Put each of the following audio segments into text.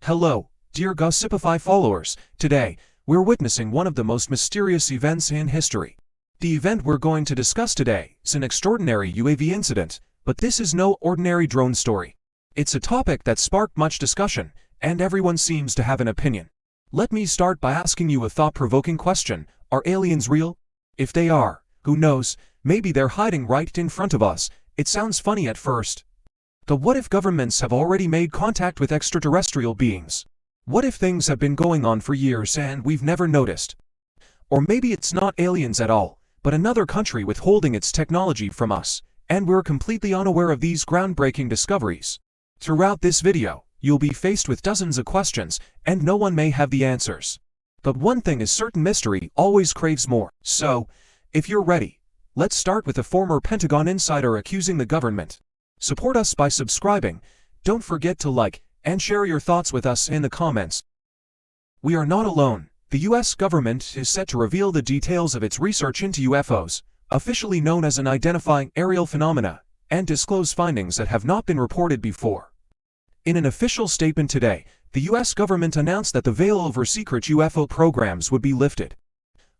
Hello, dear Gossipify followers. Today, we're witnessing one of the most mysterious events in history. The event we're going to discuss today is an extraordinary UAV incident, but this is no ordinary drone story. It's a topic that sparked much discussion, and everyone seems to have an opinion. Let me start by asking you a thought-provoking question. Are aliens real? If they are, who knows, maybe they're hiding right in front of us. It sounds funny at first. But what if governments have already made contact with extraterrestrial beings? What if things have been going on for years and we've never noticed? Or maybe it's not aliens at all, but another country withholding its technology from us, and we're completely unaware of these groundbreaking discoveries. Throughout this video, you'll be faced with dozens of questions, and no one may have the answers. But one thing is certain: mystery always craves more. So, if you're ready, let's start with a former Pentagon insider accusing the government. Support us by subscribing. Don't forget to like and share your thoughts with us in the comments. We are not alone. The US government is set to reveal the details of its research into UFOs, officially known as unidentified aerial phenomena, and disclose findings that have not been reported before. In an official statement today, the US government announced that the veil over secret UFO programs would be lifted.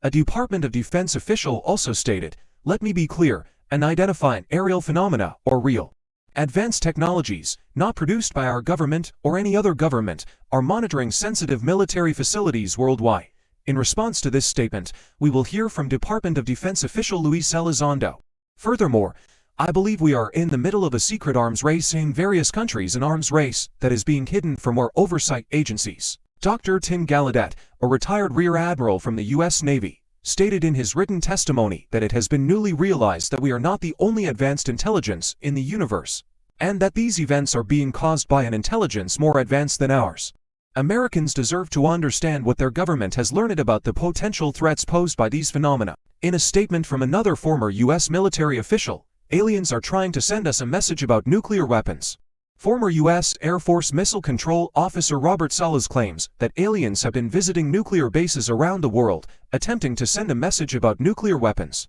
A Department of Defense official also stated, "Let me be clear, unidentified aerial phenomena are real. Advanced technologies, not produced by our government or any other government, are monitoring sensitive military facilities worldwide." In response to this statement, we will hear from Department of Defense official Luis Elizondo. Furthermore, I believe we are in the middle of a secret arms race in various countries, an arms race that is being hidden from our oversight agencies. Dr. Tim Gallaudet, a retired Rear Admiral from the US Navy, stated in his written testimony that it has been newly realized that we are not the only advanced intelligence in the universe, and that these events are being caused by an intelligence more advanced than ours. Americans deserve to understand what their government has learned about the potential threats posed by these phenomena. In a statement from another former US military official, aliens are trying to send us a message about nuclear weapons. Former US Air Force Missile Control Officer Robert Salas claims that aliens have been visiting nuclear bases around the world, attempting to send a message about nuclear weapons.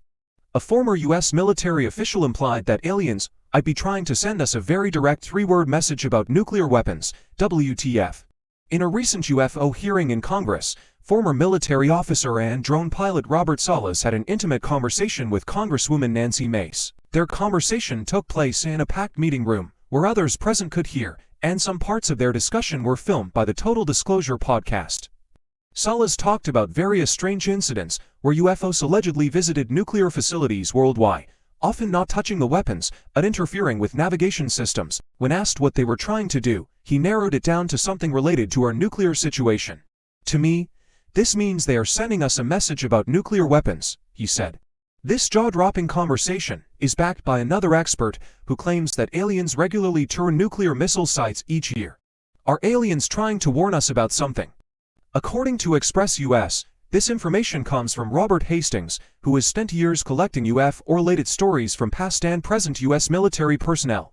A former US military official implied that aliens might be trying to send us a very direct three-word message about nuclear weapons, WTF. In a recent UFO hearing in Congress, former military officer and drone pilot Robert Salas had an intimate conversation with Congresswoman Nancy Mace. Their conversation took place in a packed meeting room, where others present could hear, and some parts of their discussion were filmed by the Total Disclosure podcast. Salas talked about various strange incidents where UFOs allegedly visited nuclear facilities worldwide, often not touching the weapons, but interfering with navigation systems. When asked what they were trying to do, he narrowed it down to something related to our nuclear situation. "To me, this means they are sending us a message about nuclear weapons," he said. This jaw-dropping conversation is backed by another expert who claims that aliens regularly tour nuclear missile sites each year. Are aliens trying to warn us about something? According to Express US, this information comes from Robert Hastings, who has spent years collecting UFO-related stories from past and present US military personnel.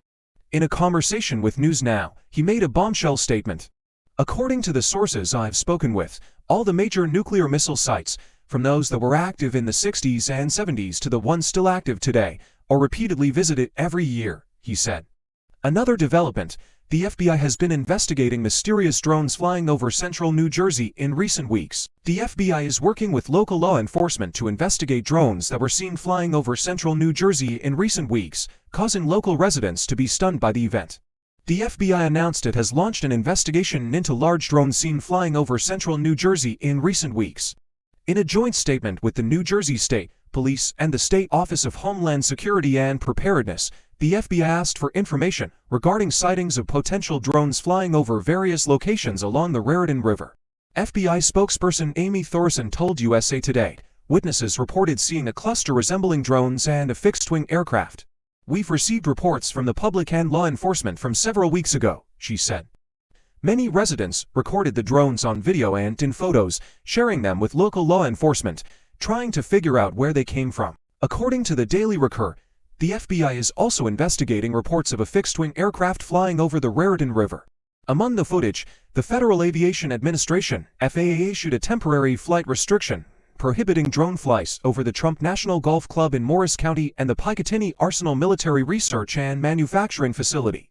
In a conversation with News Now, he made a bombshell statement. "According to the sources I've spoken with, all the major nuclear missile sites, from those that were active in the 60s and 70s to the ones still active today, are repeatedly visited every year," he said. Another development: the FBI has been investigating mysterious drones flying over central New Jersey in recent weeks. The FBI is working with local law enforcement to investigate drones that were seen flying over central New Jersey in recent weeks, causing local residents to be stunned by the event. The FBI announced it has launched an investigation into large drones seen flying over central New Jersey in recent weeks. In a joint statement with the New Jersey State Police and the State Office of Homeland Security and Preparedness, the FBI asked for information regarding sightings of potential drones flying over various locations along the Raritan River. FBI spokesperson Amy Thorson told USA Today, "Witnesses reported seeing a cluster resembling drones and a fixed-wing aircraft. We've received reports from the public and law enforcement from several weeks ago," she said. Many residents recorded the drones on video and in photos, sharing them with local law enforcement, trying to figure out where they came from. According to the Daily Recur, the FBI is also investigating reports of a fixed-wing aircraft flying over the Raritan River. Among the footage, the Federal Aviation Administration (FAA) issued a temporary flight restriction prohibiting drone flights over the Trump National Golf Club in Morris County and the Picatinny Arsenal Military Research and Manufacturing Facility.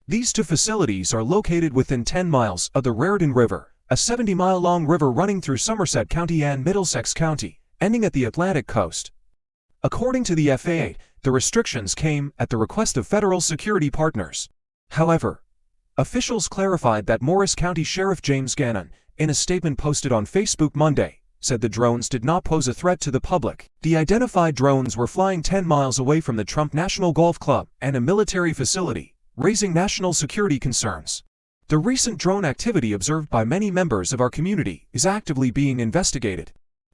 These two facilities are located within 10 miles of the Raritan River, a 70-mile-long river running through Somerset County and Middlesex County, ending at the Atlantic coast. According to the FAA, the restrictions came at the request of federal security partners. However, officials clarified that Morris County Sheriff James Gannon, in a statement posted on Facebook Monday, said the drones did not pose a threat to the public. The identified drones were flying 10 miles away from the Trump National Golf Club and a military facility, raising national security concerns. The recent drone activity observed by many members of our community is actively being investigated.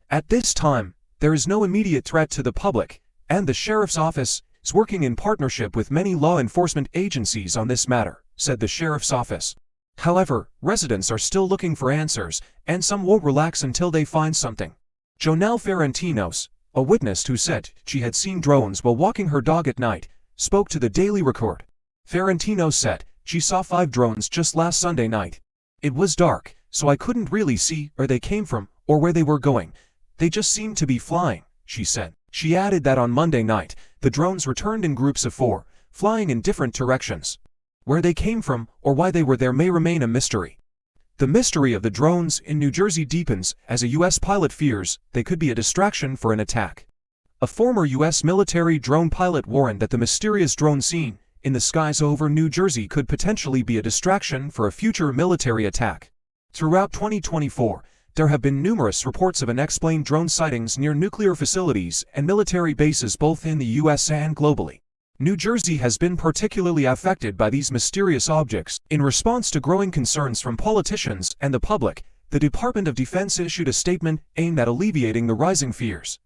At this time, there is no immediate threat to the public, and the Sheriff's Office is working in partnership with many law enforcement agencies on this matter, said the Sheriff's Office. However, residents are still looking for answers, and some won't relax until they find something. Jonelle Ferentinos, a witness who said she had seen drones while walking her dog at night, spoke to the Daily Record. Ferentinos said she saw 5 drones just last Sunday night. It was dark, so I couldn't really see where they came from or where they were going. They just seemed to be flying, she said. She added that on Monday night, the drones returned in groups of 4, flying in different directions. Where they came from or why they were there may remain a mystery. The mystery of the drones in New Jersey deepens as a U.S. pilot fears they could be a distraction for an attack. A former U.S. military drone pilot warned that the mysterious drone seen in the skies over New Jersey could potentially be a distraction for a future military attack. Throughout 2024, there have been numerous reports of unexplained drone sightings near nuclear facilities and military bases both in the U.S. and globally. New Jersey has been particularly affected by these mysterious objects. In response to growing concerns from politicians and the public, the Department of Defense issued a statement aimed at alleviating the rising fears.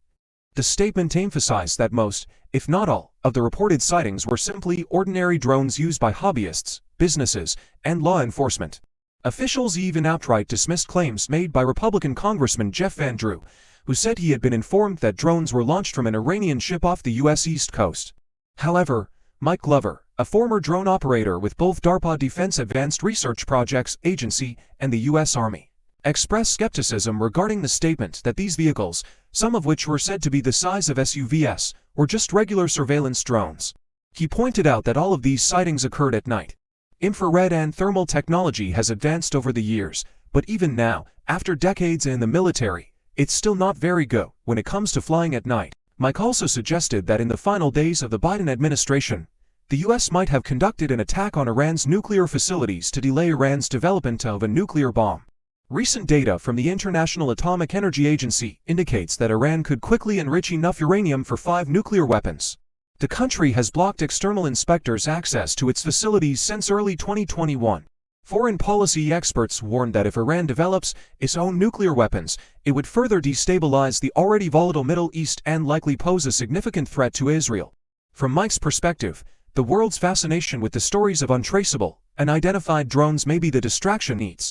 The statement emphasized that most, if not all, of the reported sightings were simply ordinary drones used by hobbyists, businesses, and law enforcement. Officials even outright dismissed claims made by Republican Congressman Jeff Van Drew, who said he had been informed that drones were launched from an Iranian ship off the U.S. East Coast. However, Mike Glover, a former drone operator with both DARPA Defense Advanced Research Projects Agency and the U.S. Army, expressed skepticism regarding the statement that these vehicles, some of which were said to be the size of SUVs, were just regular surveillance drones. He pointed out that all of these sightings occurred at night. Infrared and thermal technology has advanced over the years, but even now, after decades in the military, it's still not very good when it comes to flying at night. Mike also suggested that in the final days of the Biden administration, the U.S. might have conducted an attack on Iran's nuclear facilities to delay Iran's development of a nuclear bomb. Recent data from the International Atomic Energy Agency indicates that Iran could quickly enrich enough uranium for 5 nuclear weapons. The country has blocked external inspectors' access to its facilities since early 2021. Foreign policy experts warned that if Iran develops its own nuclear weapons, it would further destabilize the already volatile Middle East and likely pose a significant threat to Israel. From Mike's perspective, the world's fascination with the stories of untraceable, unidentified drones may be the distraction needs.